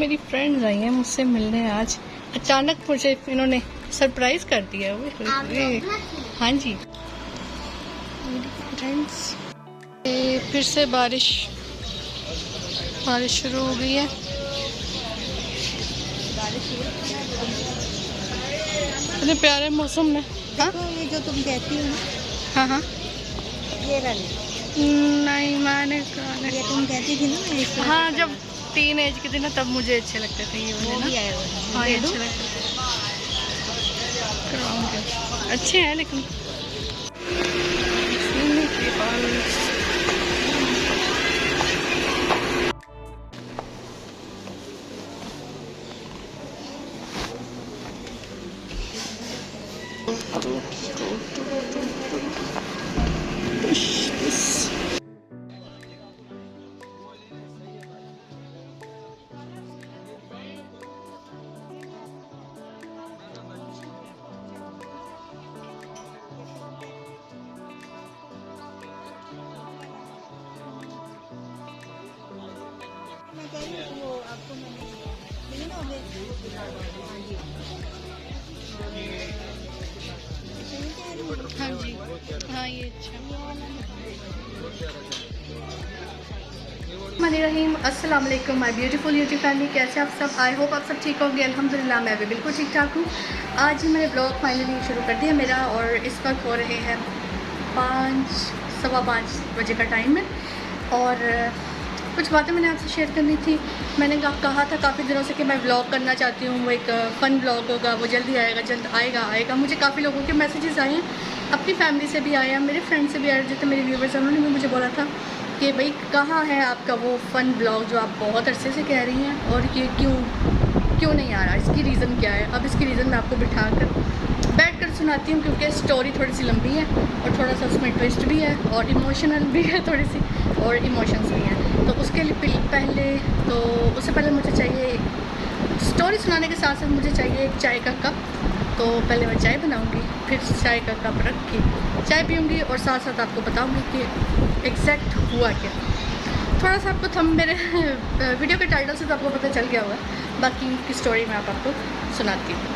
मेरी friends I हैं मुझसे मिलने आज। अचानक मुझे इन्होंने सरप्राइज कर दिया। हाँ जी फ्रेंड्स, फिर से बारिश शुरू हो गई है। इतने प्यारे मौसम में। हाँ ये जो तुम कहती हो ना, हाँ ये रंग नहीं मैंने ये तुम कहती थी ना इस तरह हाँ, जब टीन एज के थे ना तब मुझे अच्छे लगते थे ये वाले वो ना। भी आए हुए हैं। हाँ ये दे दूं? अच्छे लगते थे, करवाऊंगी। अच्छे हैं लेकिन सीने के बाल। मैं कह रही हूँ वो आपको मैंने मिले ना होंगे। हाँ जी हाँ ये अच्छा। रहीम अस्सलाम वालेकुम माय ब्यूटीफुल यूट्यूब फैमिली, कैसे आप सब? आई होप आप सब ठीक होंगे। अल्हम्दुलिल्लाह मैं भी बिल्कुल ठीक ठाक हूँ। आज ही मैंने ब्लॉग फाइनली शुरू कर दिया मेरा, और इस वक्त हो रहे हैं 5:15 बजे का टाइम है। और कुछ बातें मैंने आपसे शेयर करनी थी। मैंने कहा था काफ़ी दिनों से कि मैं व्लॉग करना चाहती हूँ, वो एक फ़न व्लॉग होगा, वो जल्दी आएगा, जल्द आएगा। मुझे काफ़ी लोगों के मैसेजेस आए हैं, अपनी फैमिली से भी आया, मेरे फ्रेंड से भी आया, जितने मेरे व्यूवर्स हैं उन्होंने भी मुझे बोला था कि भाई कहाँ है आपका वो फ़न ब्लॉग जो आप बहुत अरसे से कह रही हैं, और ये क्यों नहीं आ रहा, इसकी रीज़न क्या है? अब इसकी रीज़न मैं आपको बैठ कर सुनाती हूँ, क्योंकि स्टोरी थोड़ी सी लंबी है और थोड़ा सा उसमें ट्विस्ट भी है और इमोशनल भी है थोड़ी सी, और इमोशंस भी हैं। तो उसके लिए उससे पहले मुझे चाहिए, स्टोरी सुनाने के साथ साथ मुझे चाहिए एक चाय का कप। तो पहले मैं चाय बनाऊंगी, फिर चाय का कप रख के चाय पीऊँगी, और साथ साथ आपको बताऊंगी कि एग्जैक्ट हुआ क्या। थोड़ा सा आपको मेरे वीडियो के टाइटल से तो आपको पता चल गया होगा, बाकी की स्टोरी मैं आपको सुनाती हूँ।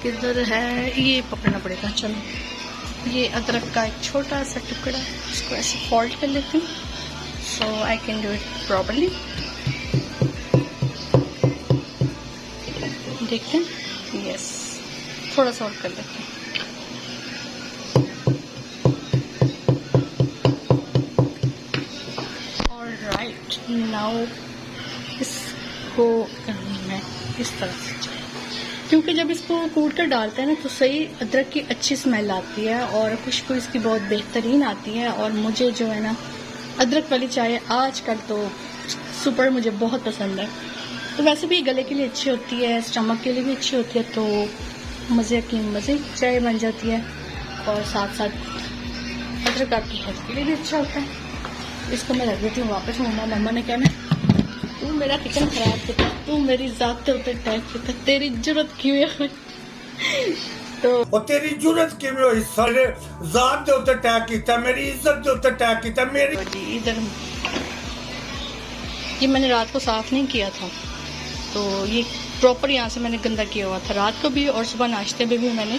किधर है ये, पकड़ना पड़ेगा। चलो, ये अदरक का एक छोटा सा टुकड़ा, इसको ऐसे फोल्ड कर लेती हूँ, so I can do it properly. देखते हैं, यस, थोड़ा सा और कर लेते हैं। ऑलराइट, नाउ इसको मैं इस तरह से, क्योंकि जब इसको कूट कर डालते हैं ना तो सही अदरक की अच्छी स्मेल आती है और खुशबू इसकी बहुत बेहतरीन आती है। और मुझे जो है ना अदरक वाली चाय आजकल तो सुपर मुझे बहुत पसंद है। तो वैसे भी गले के लिए अच्छी होती है, स्टमक के लिए भी अच्छी होती है, तो मज़े की चाय बन जाती है। और साथ साथ अदरक आपकी हेल्थ के लिए भी अच्छा होता है। इसको मैं रख देती हूँ वापस। मम्मा ने कहना तू मेरा किचन खराब किया, तू मेरी जात के ऊपर अटैक किया, तेरी जरूरत क्यों है? तो और तेरी जरूरत किवें होई? सारे जात दे उत्ते अटैक कीता, मेरी इज्जत दे उत्ते अटैक कीता, मेरी जी इधर ये मैंने रात को साफ नहीं किया था, तो ये प्रॉपर यहाँ से मैंने गंदा किया हुआ था रात को भी, और सुबह नाश्ते में भी मैंने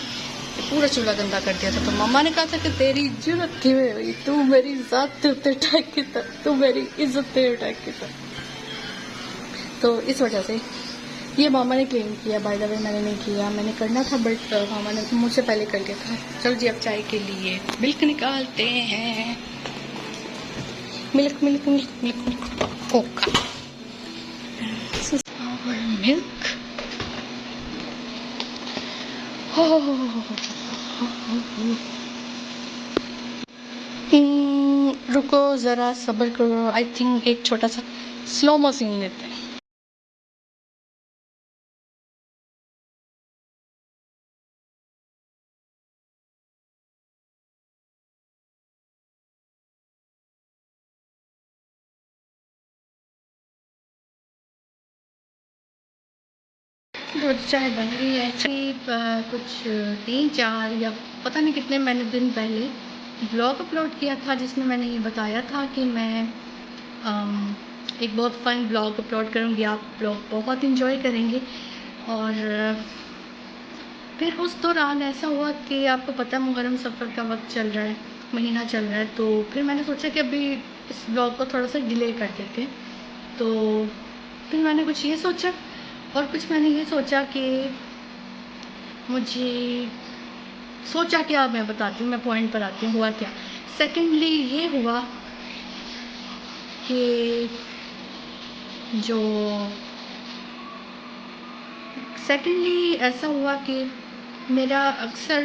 पूरा चूल्हा गंदा कर दिया था। तो मम्मा ने कहा था कि तेरी जरूरत क्यों हुई, तू मेरी जात के ऊपर अटैक किया, तू मेरी इज्जत पे अटैक किया। तो इस वजह से ये मामा ने क्लेम किया, बाय द वे मैंने नहीं किया, मैंने करना था, बट मामा ने मुझसे पहले कर लिया था। चल जी, अब चाय के लिए मिल्क निकालते हैं। Milk milk milk milk milk ओक मिल्क। रुको ज़रा सब्र करो, आई थिंक एक छोटा सा स्लो मोशन लेते हैं। तो चाय बन गई है। कुछ 3-4 या पता नहीं कितने मैंने दिन पहले ब्लॉग अपलोड किया था, जिसमें मैंने ये बताया था कि मैं एक बहुत फ़न ब्लॉग अपलोड करूँगी। आप ब्लॉग बहुत इन्जॉय करेंगे। और फिर उस दौरान ऐसा हुआ कि आपको पता है मुहर्रम सफ़र का वक्त चल रहा है, महीना चल रहा है, तो फिर मैंने सोचा कि अभी इस ब्लॉग को थोड़ा सा डिले कर देते। तो फिर मैंने कुछ ये सोचा और कुछ मैंने ये सोचा कि मुझे सोचा क्या, मैं बताती हूँ, मैं पॉइंट पर आती हूँ हुआ क्या। सेकेंडली ये हुआ कि सेकेंडली ऐसा हुआ कि मेरा अक्सर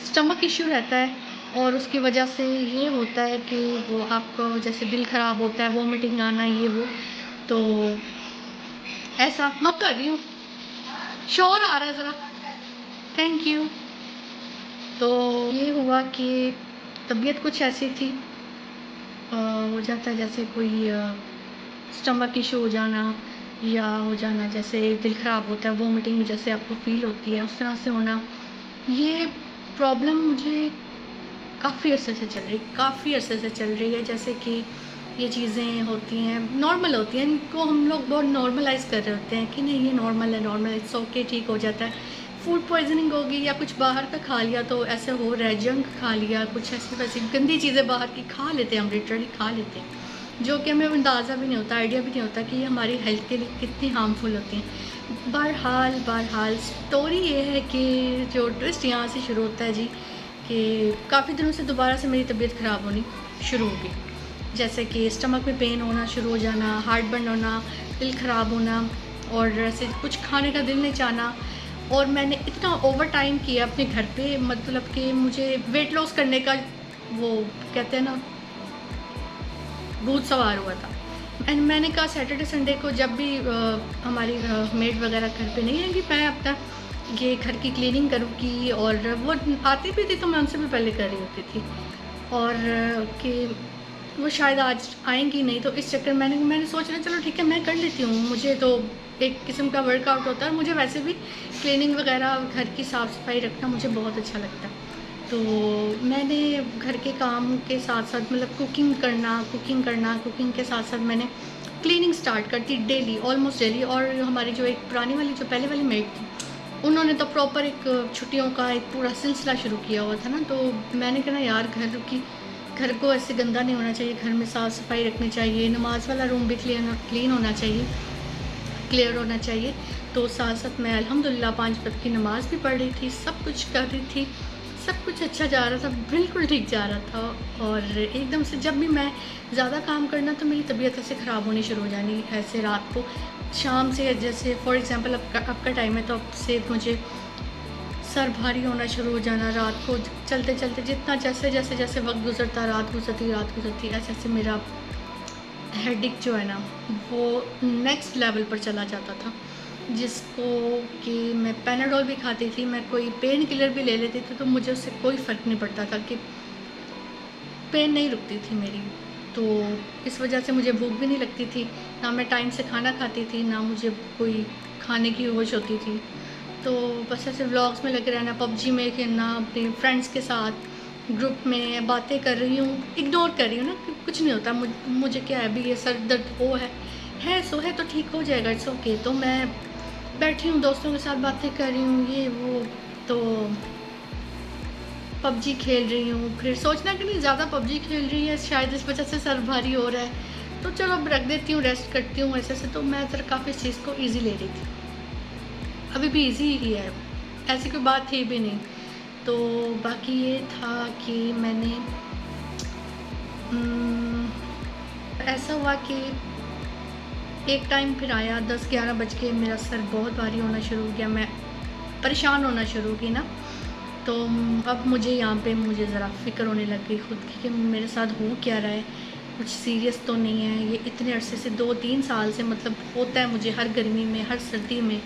स्टमक इश्यू रहता है और उसकी वजह से ये होता है कि वो आपको जैसे दिल ख़राब होता है, वॉमिटिंग आना, ये वो। तो ऐसा मैं कर रही हूँ, शोर आ रहा है ज़रा, थैंक यू। तो ये हुआ कि तबीयत कुछ ऐसी थी, हो जाता है जैसे कोई स्टमक इशू हो जाना या हो जाना जैसे दिल ख़राब होता है, वॉमिटिंग जैसे आपको फील होती है, उस तरह से होना। ये प्रॉब्लम मुझे काफ़ी अरसे से चल रही है। जैसे कि ये चीज़ें होती हैं, नॉर्मल होती हैं, इनको हम लोग बहुत नॉर्मलाइज़ कर रहे होते हैं कि नहीं ये नॉर्मल है, इट्स ओके, ठीक हो जाता है। फूड पॉइजनिंग होगी या कुछ बाहर का खा लिया तो ऐसे हो रहा है, जंक खा लिया, कुछ ऐसी वैसी गंदी चीज़ें बाहर की खा लेते हैं, हम लिटरली खा लेते हैं, जो कि हमें अंदाज़ा भी नहीं होता, आइडिया भी नहीं होता कि ये हमारी हेल्थ के लिए कितनी हार्मफुल होती हैं। बहरहाल स्टोरी ये है कि जो ट्विस्ट यहाँ से शुरू होता है जी, कि काफ़ी दिनों से दोबारा से मेरी तबीयत ख़राब होनी शुरू हो गई। जैसे कि स्टमक में पेन होना शुरू हो जाना, हार्ट बर्न होना, दिल ख़राब होना और ऐसे कुछ खाने का दिल नहीं चाहना। और मैंने इतना ओवर टाइम किया अपने घर पे, मतलब कि मुझे वेट लॉस करने का वो कहते हैं ना भूत सवार हुआ था। एंड मैंने कहा सैटरडे संडे को जब भी हमारी मेड वगैरह घर पे नहीं आएंगी, मैं अपना ये घर की क्लीनिंग करूँगी। और वो आती भी थी तो मैं उनसे भी पहले कर रही होती थी, और कि वो शायद आज आएंगी नहीं, तो इस चक्कर मैंने सोचा चलो ठीक है मैं कर लेती हूँ। मुझे तो एक किस्म का वर्कआउट होता है और मुझे वैसे भी क्लीनिंग वगैरह घर की साफ़ सफाई रखना मुझे बहुत अच्छा लगता है। तो मैंने घर के काम के साथ साथ मतलब कुकिंग के साथ साथ मैंने क्लीनिंग स्टार्ट कर दी डेली, ऑलमोस्ट डेली। और हमारी जो एक पुरानी वाली जो पहले वाली मेड थी, उन्होंने तो प्रॉपर एक छुट्टियों का एक पूरा सिलसिला शुरू किया हुआ था ना। तो मैंने कहा यार घर को ऐसे गंदा नहीं होना चाहिए, घर में साफ़ सफाई रखनी चाहिए, नमाज वाला रूम भी क्लीन होना चाहिए, क्लियर होना चाहिए। तो साथ साथ मैं अल्हम्दुलिल्लाह 5 वक्त की नमाज़ भी पढ़ रही थी, सब कुछ कर रही थी, सब कुछ अच्छा जा रहा था, बिल्कुल ठीक जा रहा था। और एकदम से जब भी मैं ज़्यादा काम करना तो मेरी तबीयत ऐसे ख़राब होनी शुरू हो जानी, ऐसे रात को शाम से, जैसे फॉर एग्ज़ाम्पल आपका टाइम है तो अब से मुझे सर भारी होना शुरू हो जाना, रात को चलते चलते जितना जैसे वक्त गुजरता, रात गुजरती ऐसे ऐसे मेरा हेडेक जो है ना वो नेक्स्ट लेवल पर चला जाता था, जिसको कि मैं पैनाडोल भी खाती थी, मैं कोई पेन किलर भी ले लेती थी तो मुझे उससे कोई फ़र्क नहीं पड़ता था, कि पेन नहीं रुकती थी मेरी। तो इस वजह से मुझे भूख भी नहीं लगती थी, ना मैं टाइम से खाना खाती थी, ना मुझे कोई खाने की होश होती थी। तो बस ऐसे व्लॉग्स में लगे रहना, पबजी में खेलना, अपने फ्रेंड्स के साथ ग्रुप में बातें कर रही हूँ, इग्नोर कर रही हूँ ना, कुछ नहीं होता, मुझे क्या है अभी ये सर दर्द सो है तो ठीक हो जाएगा, इट्स ओके। तो मैं बैठी हूँ दोस्तों के साथ बातें कर रही हूँ, ये वो, तो पबजी खेल रही हूँ, फिर सोचना कि नहीं ज़्यादा पबजी खेल रही है शायद इस वजह से सर भारी हो रहा है, तो चलो अब रख देती हूँ, रेस्ट करती हूँ ऐसे से। तो मैं ज़रा काफ़ी इस चीज़ को ईजी ले रही थी, अभी भी ईजी ही है, ऐसी कोई बात थी भी नहीं। तो बाकी ये था कि मैंने ऐसा हुआ कि एक टाइम फिर आया 10-11 बज के, मेरा सर बहुत भारी होना शुरू हो गया, मैं परेशान होना शुरू की ना। तो अब मुझे यहाँ पे मुझे ज़रा फ़िक्र होने लग गई खुद की कि मेरे साथ हो क्या रहा है, कुछ सीरियस तो नहीं है। ये इतने अरसे से 2-3 साल से मतलब होता है मुझे, हर गर्मी में हर सर्दी में।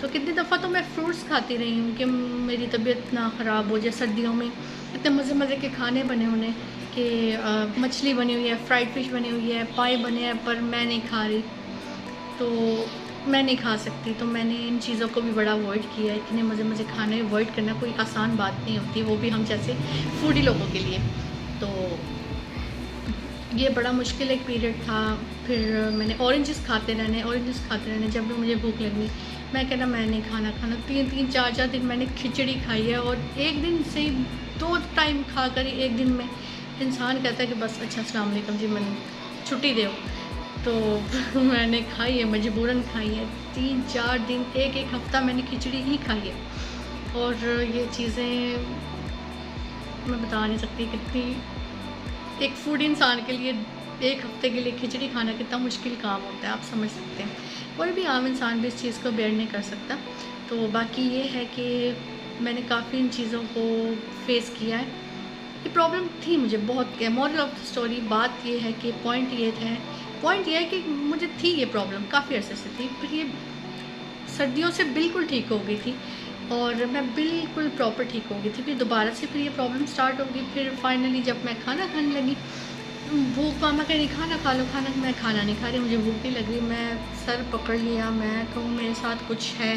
तो कितनी दफ़ा तो मैं फ्रूट्स खाती रही हूँ कि मेरी तबीयत ना ख़राब हो जाए। सर्दियों में इतने मज़े के खाने बने होने कि मछली बनी हुई है, फ्राइड फ़िश बनी हुई है, पाए बने हैं, पर मैं नहीं खा रही। तो मैं नहीं खा सकती, तो मैंने इन चीज़ों को भी बड़ा अवॉइड किया। इतने मज़े खाने अवॉइड करना कोई आसान बात नहीं होती, वो भी हम जैसे फूडी लोगों के लिए। तो ये बड़ा मुश्किल एक पीरियड था। फिर मैंने ऑरेंजेस खाते रहने, जब भी मुझे भूख लगनी मैं कहना मैं नहीं खाना 3-4 दिन मैंने खिचड़ी खाई है। और एक दिन से ही 2 टाइम खा कर ही एक दिन में इंसान कहता है कि बस अच्छा अस्सलाम वालेकुम जी, मैंने छुट्टी दो। तो मैंने खाई है, मजबूरन खाई है। 3-4 दिन, एक हफ़्ता मैंने खिचड़ी ही खाई है। और ये चीज़ें मैं बता नहीं सकती कितनी, एक फूड इंसान के लिए एक हफ़्ते के लिए खिचड़ी खाना कितना मुश्किल काम होता है, आप समझ सकते हैं। कोई भी आम इंसान भी इस चीज़ को बेयर नहीं कर सकता। तो बाकी ये है कि मैंने काफ़ी इन चीज़ों को फेस किया है। ये प्रॉब्लम थी मुझे बहुत। मॉरल ऑफ द स्टोरी बात ये है कि पॉइंट ये है कि मुझे थी ये प्रॉब्लम, काफ़ी अरसे से थी। फिर ये सर्दियों से बिल्कुल ठीक हो गई थी और मैं बिल्कुल प्रॉपर ठीक हो गई थी। फिर दोबारा से फिर ये प्रॉब्लम स्टार्ट हो गई। फिर फाइनली जब मैं खाना खाने लगी, भूख, मामा कह रही खाना खा लो, मैं खाना नहीं खा रही, मुझे भूख नहीं लग रही। मैं सर पकड़ लिया, मैं कहूँ मेरे साथ कुछ है,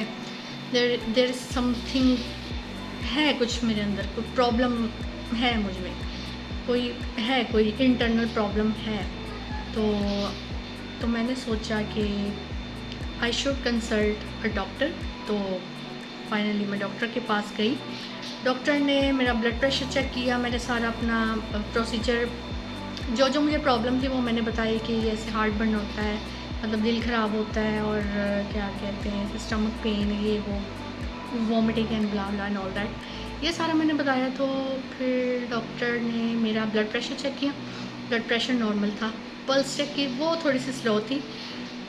देयर इज़ समथिंग है, कुछ मेरे अंदर कोई प्रॉब्लम है, मुझ में कोई इंटरनल प्रॉब्लम है। तो मैंने सोचा कि I should consult a doctor. तो फाइनली मैं डॉक्टर के पास गई। डॉक्टर ने मेरा ब्लड प्रेशर चेक किया, मैंने सारा अपना प्रोसीजर, जो मुझे प्रॉब्लम थी वो मैंने बताई कि ऐसे हार्ट बर्न होता है, मतलब दिल ख़राब होता है, और क्या कहते हैं स्टमक पेन, ये वो, vomiting and blah blah and all that, ये सारा मैंने बताया। तो फिर डॉक्टर ने मेरा ब्लड प्रेशर चेक किया, ब्लड प्रेशर नॉर्मल था। पल्स चेक की, वो थोड़ी सी स्लो थी।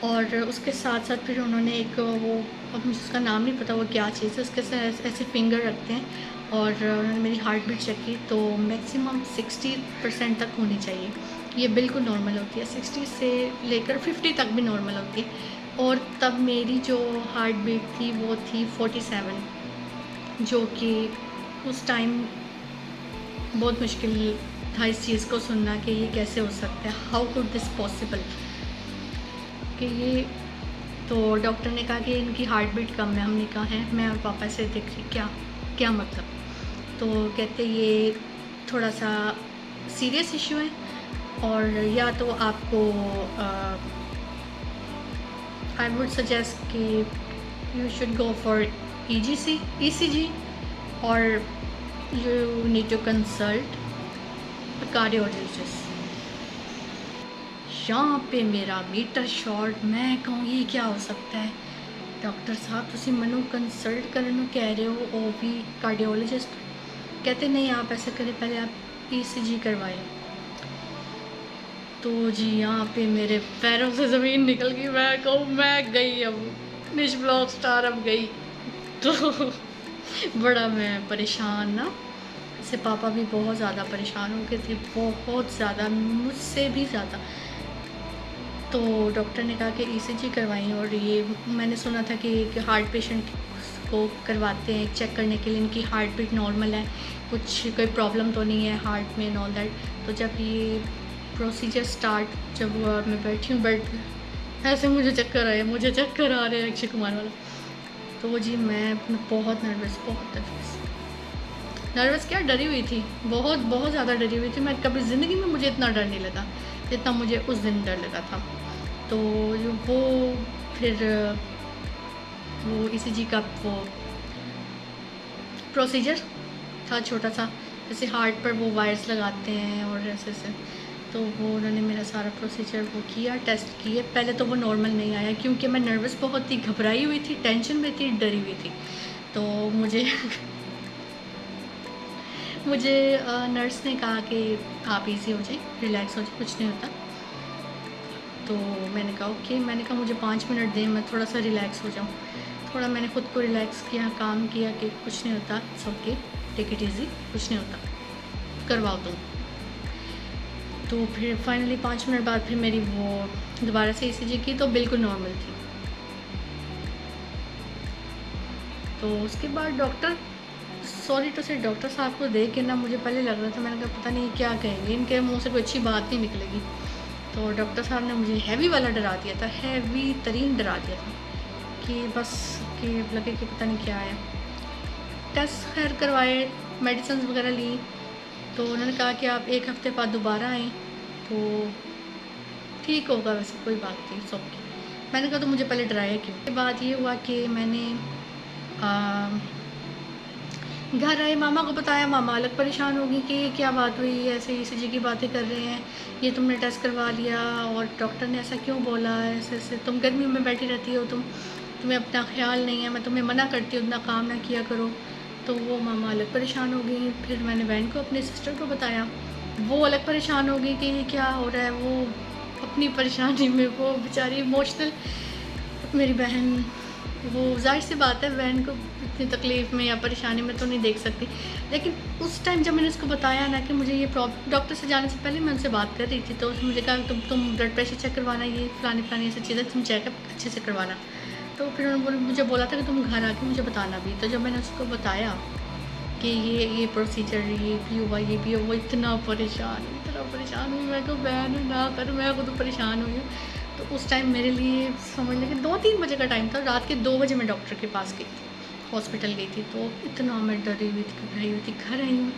और उसके साथ साथ फिर उन्होंने एक वो, अब मुझे उसका नाम नहीं पता वो क्या चीज़ है, उसके साथ ऐसे फिंगर रखते हैं और उन्होंने मेरी हार्ट बीट चेक की। तो मैक्सिमम 60% तक होनी चाहिए, ये बिल्कुल नॉर्मल होती है। 60 से लेकर 50 तक भी नॉर्मल होती है। और तब मेरी जो हार्ट बीट थी वो थी 47, जो कि उस टाइम बहुत मुश्किल था इस चीज़ को सुनना कि ये कैसे हो सकता है, हाउ कुड दिस पॉसिबल कि ये। तो डॉक्टर ने कहा कि इनकी हार्ट बीट कम है। हमने कहा है, मैं और पापा से देख रही क्या मतलब। तो कहते ये थोड़ा सा सीरियस इशू है और या तो आपको आई वुड सजेस्ट कि you should go for ECG और you need to consult a cardiologist. यहाँ पे मेरा मीटर शॉर्ट, मैं कहूँ ये क्या हो सकता है डॉक्टर साहब, तुसी मनु कंसल्ट करने कह रहे हो, वो भी कार्डियोलॉजिस्ट। कहते नहीं, आप ऐसे करें, पहले आप ECG करवाएं। तो जी यहाँ पे मेरे पैरों से ज़मीन निकल गई। मैं कहूँ मैं गई, अब निश ब्लॉग स्टार अब गई। तो बड़ा मैं परेशान ना, इससे पापा भी बहुत ज़्यादा परेशान हो गए थे, बहुत ज़्यादा, मुझसे भी ज़्यादा। तो डॉक्टर ने कहा कि ECG करवाएं। और ये मैंने सुना था कि हार्ट पेशेंट को करवाते हैं चेक करने के लिए इनकी हार्ट बीट नॉर्मल है, कुछ कोई प्रॉब्लम तो नहीं है हार्ट में एंड ऑल दैट। तो जब ये प्रोसीजर स्टार्ट, जब मैं बैठी हूँ बेड पे, ऐसे मुझे चक्कर आ रहे हैं अक्षय कुमार वाला। तो जी मैं बहुत नर्वस क्या, डरी हुई थी, बहुत ज़्यादा डरी हुई थी। मैं कभी ज़िंदगी में मुझे इतना डर नहीं लगा जितना मुझे उस दिन डर लगा था। तो वो फिर वो ECG का वो प्रोसीजर था छोटा सा, जैसे हार्ट पर वो वायर्स लगाते हैं और ऐसे। तो वो उन्होंने मेरा सारा प्रोसीजर वो किया, टेस्ट किए। पहले तो वो नॉर्मल नहीं आया क्योंकि मैं नर्वस बहुत थी, घबराई हुई थी, टेंशन में थी, डरी हुई थी। तो मुझे नर्स ने कहा कि आप इजी हो जाए, रिलैक्स हो जाए, कुछ नहीं होता। तो मैंने कहा ओके, मैंने कहा मुझे 5 मिनट दें, मैं थोड़ा सा रिलैक्स हो जाऊँ। थोड़ा मैंने ख़ुद को रिलैक्स किया, काम किया कि कुछ नहीं होता, it's okay, take it easy, कुछ नहीं होता, करवाओ तुम। तो फिर फाइनली 5 मिनट बाद फिर मेरी वो दोबारा से ECG की, तो बिल्कुल नॉर्मल थी। तो उसके बाद डॉक्टर, सॉरी टू से, डॉक्टर साहब को देख के ना मुझे पहले लग रहा था, मैंने कहा पता नहीं क्या कहेंगे, इनके मुंह से कोई अच्छी बात नहीं निकलेगी। तो डॉक्टर साहब ने मुझे हैवी वाला डरा दिया था, हैवी तरीन डरा दिया था कि बस कि लगे कि पता नहीं क्या है। टेस्ट खैर करवाए, मेडिसिन वगैरह ली, तो उन्होंने कहा कि आप 1 हफ़्ते बाद दोबारा आएँ तो ठीक होगा, वैसे कोई बात नहीं, इट्स ओके। मैंने कहा तो मुझे पहले डराया क्यों। उसके बाद ये हुआ कि मैंने घर आए, मामा को बताया, मामा अलग परेशान हो गई कि ये क्या बात हुई, ऐसे ECG की बातें कर रहे हैं, ये तुमने टेस्ट करवा लिया और डॉक्टर ने ऐसा क्यों बोला, ऐसे ऐसे तुम गर्मी में बैठी रहती हो, तुम्हें अपना ख्याल नहीं है, मैं तुम्हें मना करती हूँ उतना काम ना किया करो। तो वो मामा अलग परेशान हो गई। फिर मैंने बहन को, अपने सिस्टर को बताया, वो अलग परेशान हो गई कि ये क्या हो रहा है। वो अपनी परेशानी में वो बेचारी इमोशनल, मेरी बहन, वो जाहिर सी बात है बहन को इतनी तकलीफ़ में या परेशानी में तो नहीं देख सकती। लेकिन उस टाइम जब मैंने उसको बताया ना कि मुझे ये डॉक्टर से जाने से पहले मैं उनसे बात कर रही थी, तो उसने मुझे कहा तुम ब्लड प्रेशर चेक करवाना, ये फलानी ऐसी चीज़ें तुम चेकअप अच्छे से करवाना। तो फिर उन्होंने मुझे बोला था कि तुम घर आके मुझे बताना भी। तो जब मैंने उसको बताया कि ये प्रोसीजर, ये भी हुआ, ये भी हुआ, वो इतना परेशान हुई। मैं को बहन ना कर, मैं खुद परेशान हुई हूँ। तो उस टाइम मेरे लिए समझ लें कि 2-3 बजे का टाइम था, रात के 2 बजे मैं डॉक्टर के पास गई थी, हॉस्पिटल गई थी। तो इतना मैं डरी हुई थी, घबराई हुई थी। घर आई हूँ,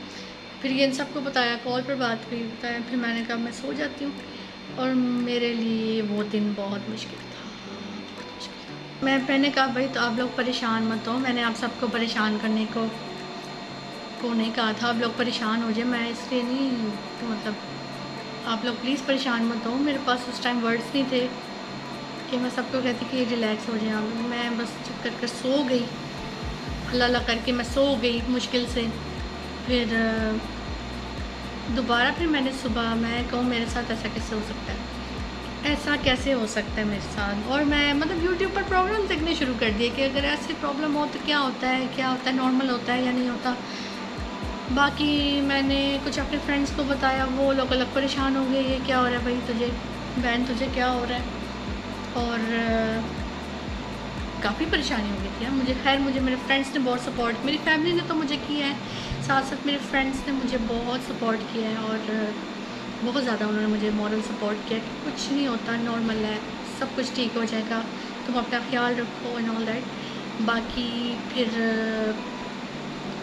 फिर ये इन सबको बताया, कॉल पर बात हुई, बताया। फिर मैंने कहा मैं सो जाती हूँ। और मेरे लिए वो दिन बहुत मुश्किल था, बहुत मुश्किल। मैंने कहा भाई तो आप लोग परेशान मत हो, मैंने आप सबको परेशान करने को नहीं कहा था, आप लोग परेशान हो जाए, मैं इसलिए नहीं, तो मतलब आप लोग प्लीज़ परेशान मत हो। मेरे पास उस टाइम वर्ड्स नहीं थे कि मैं सबको कहती कि रिलैक्स हो जाए आप लोग। मैं बस चुप कर सो गई, अल्लाह करके मैं सो गई मुश्किल से। फिर दोबारा फिर मैंने सुबह, मैं कहूँ मेरे साथ ऐसा कैसे हो सकता है, ऐसा कैसे हो सकता है मेरे साथ। और मैं मतलब यूट्यूब पर प्रॉब्लम देखने शुरू कर दिए कि अगर ऐसी प्रॉब्लम हो तो क्या होता है, नॉर्मल होता है या नहीं होता। बाकी मैंने कुछ अपने फ्रेंड्स को बताया, वो लोग अलग परेशान हो गए, ये क्या हो रहा है भाई तुझे, बहन तुझे क्या हो रहा है। और काफ़ी परेशानी हो गई थी मुझे। खैर मुझे मेरे फ्रेंड्स ने बहुत सपोर्ट, मेरी फैमिली ने तो मुझे किया है, साथ साथ मेरे फ्रेंड्स ने मुझे बहुत सपोर्ट किया है। और बहुत ज़्यादा उन्होंने मुझे मॉरल सपोर्ट किया कि कुछ नहीं होता, नॉर्मल है, सब कुछ ठीक हो जाएगा, तुम अपना ख्याल रखो एंड ऑल दैट। बाकी फिर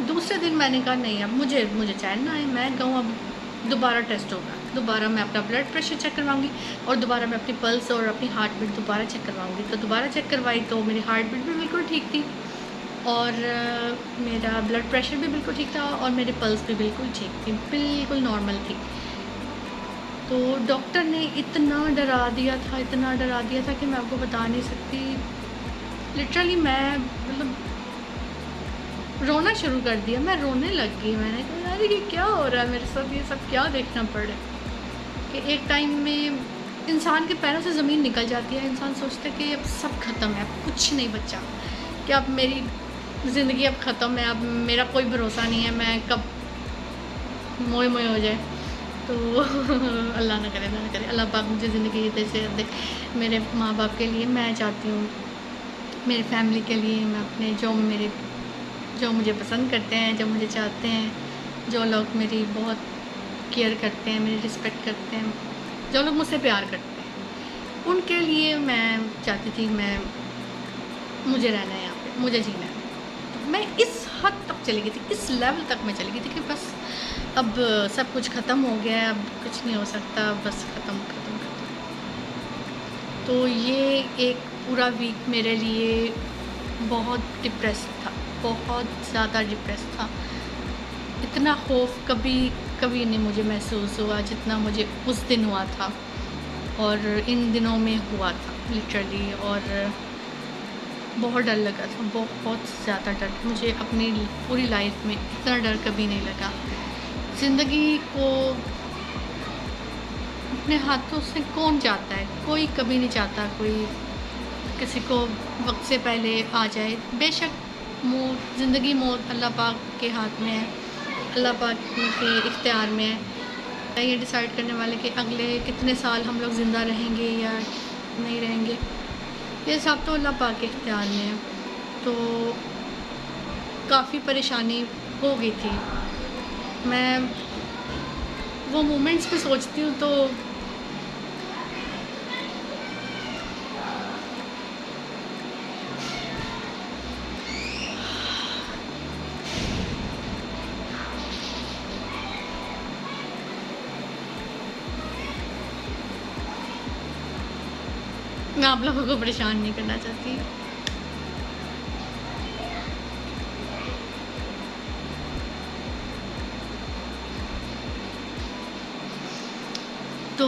दूसरे दिन मैंने कहा नहीं, अब मुझे चैन ना है, मैं कहूँ अब दोबारा टेस्ट होगा, दोबारा मैं अपना ब्लड प्रेशर चेक करवाऊँगी और दोबारा मैं अपनी पल्स और अपनी हार्ट बीट दोबारा चेक करवाऊँगी। तो दोबारा चेक करवाई तो मेरी हार्ट बीट भी बिल्कुल ठीक थी और मेरा ब्लड प्रेशर भी बिल्कुल ठीक था और मेरी पल्स भी बिल्कुल ठीक थी, बिल्कुल नॉर्मल थी। तो डॉक्टर ने इतना डरा दिया था कि मैं आपको बता नहीं सकती। लिटरली मैं मतलब रोना शुरू कर दिया, मैं रोने लग गई। मैंने कहा यार ये क्या हो रहा है मेरे साथ, ये सब क्या देखना पड़ रहा है। कि एक टाइम में इंसान के पैरों से ज़मीन निकल जाती है, इंसान सोचता है कि अब सब ख़त्म है, अब कुछ नहीं बचा, कि अब मेरी ज़िंदगी अब ख़त्म है, अब मेरा कोई भरोसा नहीं है, मैं कब मोए हो जाए। तो अल्लाह ना करे, अल्लाह पाक मुझे ज़िंदगी जैसे दे। मेरे माँ बाप के लिए मैं चाहती हूँ, मेरी फैमिली के लिए, मैं अपने जो मुझे पसंद करते हैं, जो मुझे चाहते हैं, जो लोग मेरी बहुत केयर करते हैं, मेरी रिस्पेक्ट करते हैं, जो लोग मुझसे प्यार करते हैं, उनके लिए मैं चाहती थी मुझे रहना है यहाँ पे, मुझे जीना है। मैं इस हद तक चली गई थी, इस लेवल तक मैं चली गई थी कि बस अब सब कुछ ख़त्म हो गया है, अब कुछ नहीं हो सकता, बस ख़त्म। तो ये एक पूरा वीक मेरे लिए बहुत डिप्रेस था, बहुत ज़्यादा डिप्रेस था। इतना खौफ कभी नहीं मुझे महसूस हुआ जितना मुझे उस दिन हुआ था और इन दिनों में हुआ था लिटरली। और बहुत डर लगा था, बहुत ज़्यादा डर। मुझे अपनी पूरी लाइफ में इतना डर कभी नहीं लगा। ज़िंदगी को अपने हाथों से कौन चाहता है, कोई कभी नहीं चाहता कोई किसी को वक्त से पहले आ जाए। बेशक ज़िंदगी मौत अल्लाह पाक के हाथ में है, अल्लाह पाक के इख्तियार में है। ये डिसाइड करने वाले कि अगले कितने साल हम लोग ज़िंदा रहेंगे या नहीं रहेंगे, ये सब तो अल्लाह पाक के इख्तियार में है। तो काफ़ी परेशानी हो गई थी। मैं वो मोमेंट्स पे सोचती हूँ तो मैं आप लोगों को परेशान नहीं करना चाहती। तो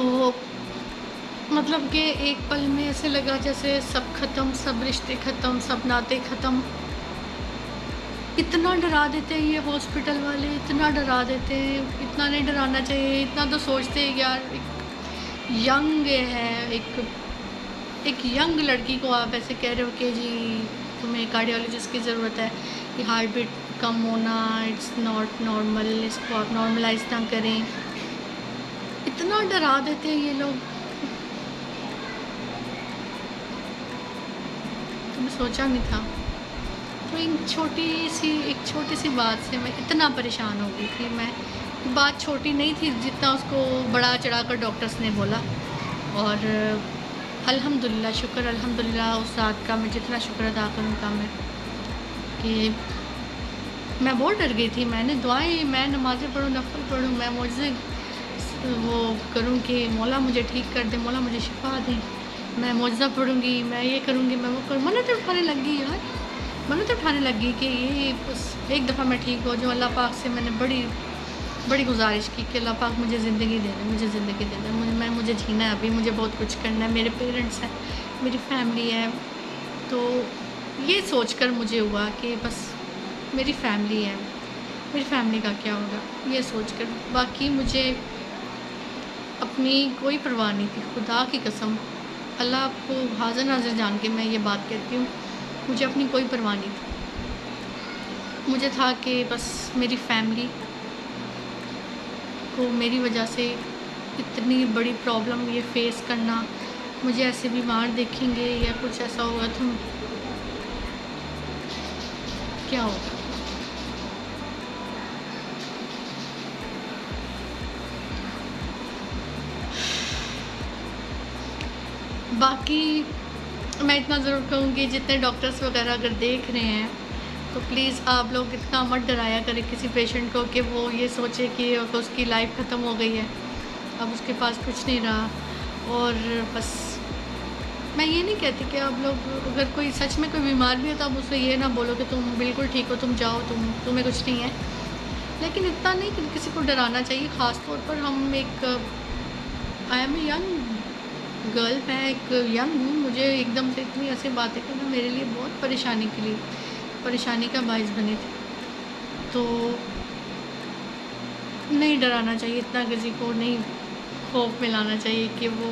मतलब कि एक पल में ऐसे लगा जैसे सब ख़त्म, सब रिश्ते ख़त्म, सब नाते ख़त्म। इतना डरा देते हैं ये हॉस्पिटल वाले, इतना डरा देते हैं। इतना नहीं डराना चाहिए। इतना तो सोचते हैं यार, एक यंग है, एक यंग लड़की को आप ऐसे कह रहे हो कि जी तुम्हें कार्डियोलॉजिस्ट की ज़रूरत है, ये हार्ट बीट कम होना इट्स नॉट नॉर्मल, इसको आप नॉर्मलाइज ना करें। इतना डरा देते हैं ये लोग। तुमने सोचा नहीं था। तो एक छोटी सी बात से मैं इतना परेशान हो गई थी। मैं बात छोटी नहीं थी जितना उसको बड़ा चढ़ाकर डॉक्टर्स ने बोला। और अल्हम्दुलिल्लाह, शुक्र अल्हम्दुलिल्लाह उस रात का मैं जितना शुक्र अदा करूँ कम है कि मैं बहुत डर गई थी। मैंने दुआएं, मैं नमाज़ें पढ़ूँ, नफल पढ़ूँ, मैं मुझे वो करूँ कि मौला मुझे ठीक कर दे, मौला मुझे शिफा दे, मैं मुआवज़ा पढ़ूँगी, मैं ये करूँगी, मैं वो करूँ। मैंने तो उठाने लगी यार, मैंने तो उठाने लगी कि ये बस एक दफ़ा मैं ठीक हो जाऊँ। अल्लाह पाक से मैंने बड़ी गुजारिश की कि अल्लाह पाक मुझे ज़िंदगी दे दे, मुझे ज़िंदगी दे दे, मुझे जीना है अभी, मुझे बहुत कुछ करना है, मेरे पेरेंट्स हैं, मेरी फैमिली है। तो ये सोचकर मुझे हुआ कि बस मेरी फैमिली है, मेरी फैमिली का क्या होगा, ये सोचकर। बाकी मुझे अपनी कोई परवाह नहीं थी, खुदा की कसम, अल्लाह को हाज़िर नाज़िर जान के मैं ये बात कहती हूँ, मुझे अपनी कोई परवाह नहीं थी। मुझे था कि बस मेरी फैमिली को मेरी वजह से इतनी बड़ी प्रॉब्लम ये फेस करना, मुझे ऐसे बीमार देखेंगे या कुछ ऐसा होगा तो क्या होगा। बाकी मैं इतना ज़रूर कहूँगी, जितने डॉक्टर्स वगैरह अगर देख रहे हैं तो प्लीज़ आप लोग इतना मत डराया करें किसी पेशेंट को कि वो ये सोचे कि उसकी लाइफ ख़त्म हो गई है, अब उसके पास कुछ नहीं रहा। और बस मैं ये नहीं कहती कि आप लोग अगर कोई सच में कोई बीमार भी है तो आप उससे ये ना बोलो कि तुम बिल्कुल ठीक हो, तुम जाओ, तुम्हें कुछ नहीं है। लेकिन इतना नहीं कि किसी को डराना चाहिए। ख़ास तौर पर हम I am a young girl, मैं एक यंग हूँ, मुझे एकदम से इतनी ऐसी बातें करना मेरे लिए बहुत परेशानी का बायस बनी थी। तो नहीं डराना चाहिए इतना किसी को, नहीं खौफ में लाना चाहिए कि वो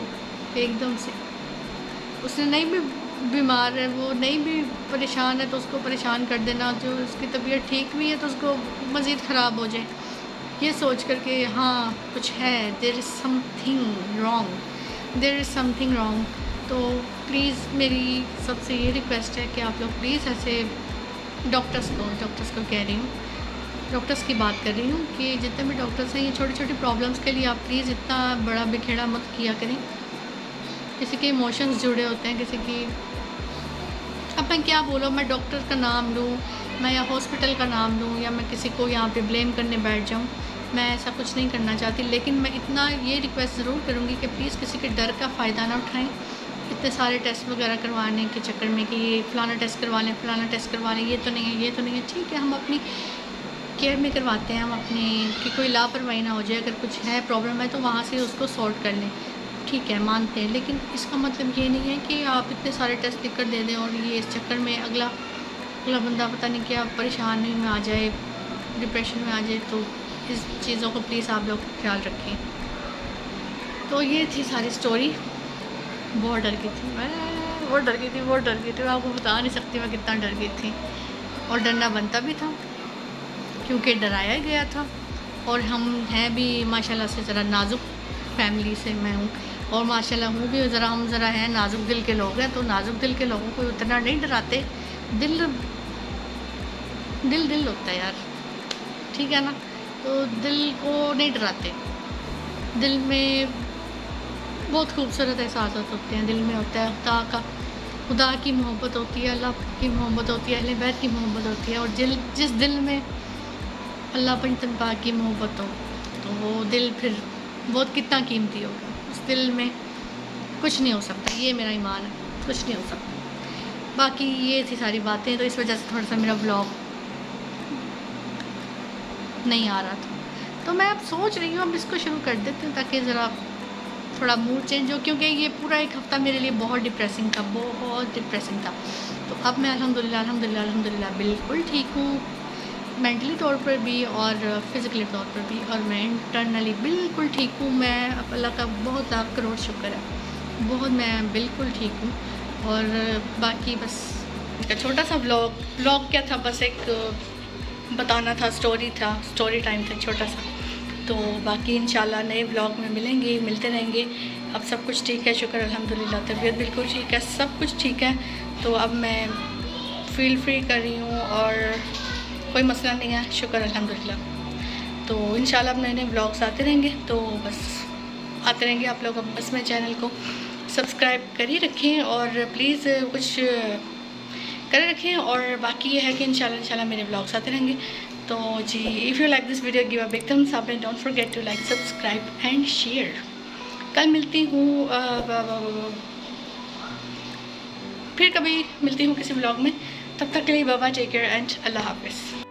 एकदम से उसने नहीं भी बीमार है, वो नहीं भी परेशान है तो उसको परेशान कर देना, जो उसकी तबीयत ठीक भी है तो उसको मज़ीद ख़राब हो जाए, ये सोच कर के हाँ कुछ है, देयर इज़ समथिंग रॉन्ग। तो प्लीज़ मेरी सबसे ये रिक्वेस्ट है कि आप लोग प्लीज़ ऐसे डॉक्टर्स को कह रही हूँ, डॉक्टर्स की बात कर रही हूँ कि जितने भी डॉक्टर्स हैं ये छोटी छोटी प्रॉब्लम्स के लिए आप प्लीज़ इतना बड़ा बिखेड़ा मत किया करें। किसी के इमोशंस जुड़े होते हैं, किसी की, अब मैं क्या बोलूँ, मैं डॉक्टर का नाम लूँ, मैं या हॉस्पिटल का नाम लूँ, या मैं किसी को यहाँ पे ब्लेम करने बैठ जाऊँ, मैं ऐसा कुछ नहीं करना चाहती। लेकिन मैं इतना ये रिक्वेस्ट ज़रूर करूँगी कि प्लीज़ किसी के डर का फ़ायदा ना उठाएं इतने सारे टेस्ट वगैरह करवाने के चक्कर में कि ये फ़लाना टेस्ट करवा लें, ये तो नहीं है, ठीक है, हम अपनी केयर में करवाते हैं, हम अपनी कि कोई लापरवाही ना हो जाए, अगर कुछ है प्रॉब्लम है तो वहाँ से उसको सॉल्व कर लें, ठीक है, मानते हैं। लेकिन इसका मतलब ये नहीं है कि आप इतने सारे टेस्ट लिख कर दे दें और ये इस चक्कर में अगला बंदा पता नहीं क्या परेशानी में आ जाए, डिप्रेशन में आ जाए। तो इस चीज़ों को प्लीज़ आप लोग ख्याल रखें। तो ये थी सारी स्टोरी। बहुत डर गई थी मैं, बहुत डर गई थी, मैं आपको बता नहीं सकती मैं कितना डर गई थी। और डरना बनता भी था क्योंकि डराया गया था। और हम हैं भी माशाल्लाह से ज़रा नाजुक फैमिली से मैं हूँ, और माशाल्लाह हूँ भी हम ज़रा हैं नाजुक दिल के लोग हैं। तो नाजुक दिल के लोगों को उतना नहीं डराते, दिल होता है यार, ठीक है ना। तो दिल को नहीं डराते, दिल में बहुत खूबसूरत एहसास होते हैं, दिल में होता है खुदा की मोहब्बत होती है, अल्लाह की मोहब्बत होती है, अहले बैत की मोहब्बत होती है। और जिस दिल में अल्लाह पंजतन पाक की मोहब्बत हो तो वो दिल फिर बहुत कितना कीमती होगा, उस दिल में कुछ नहीं हो सकता, ये मेरा ईमान है। कुछ नहीं हो सकता। बाकी ये थी सारी बातें, तो इस वजह से थोड़ा सा मेरा व्लॉग नहीं आ रहा था। तो मैं अब सोच रही हूँ अब इसको शुरू कर देते हैं ताकि ज़रा थोड़ा मूड चेंज हो, क्योंकि ये पूरा एक हफ़्ता मेरे लिए बहुत डिप्रेसिंग था, बहुत डिप्रेसिंग था। तो अब मैं अल्हम्दुलिल्लाह बिल्कुल ठीक हूँ, मेंटली तौर पर भी और फिज़िकली तौर पर भी, और मैं इंटरनली बिल्कुल ठीक हूँ। मैं अब अल्लाह का बहुत लाख करोड़ शुक्र है, बहुत मैं बिल्कुल ठीक हूँ। और बाकी बस एक छोटा सा व्लॉग क्या था, बस एक बताना था, स्टोरी टाइम था छोटा सा। तो बाकी इंशाल्लाह नए व्लॉग में मिलते रहेंगे। अब सब कुछ ठीक है, शुक्र अल्हम्दुलिल्लाह, तबीयत बिल्कुल ठीक है, सब कुछ ठीक है। तो अब मैं फील फ्री कर रही हूँ और कोई मसला नहीं है, शुक्र अल्हम्दुलिल्लाह। तो इंशाल्लाह अब नए नए व्लॉग्स आते रहेंगे, तो बस आते रहेंगे। आप लोग अब बस मेरे चैनल को सब्सक्राइब कर ही रखें और प्लीज़ कुछ कर रखें। और बाकी ये है कि इंशाल्लाह मेरे व्लॉग्स आते रहेंगे। तो जी, if you like this video give a big thumbs up and don't forget to like, subscribe and share. कल मिलती हूँ, फिर कभी मिलती हूँ किसी व्लॉग में। तब तक के लिए bye bye, take care and अल्लाह हाफिज़।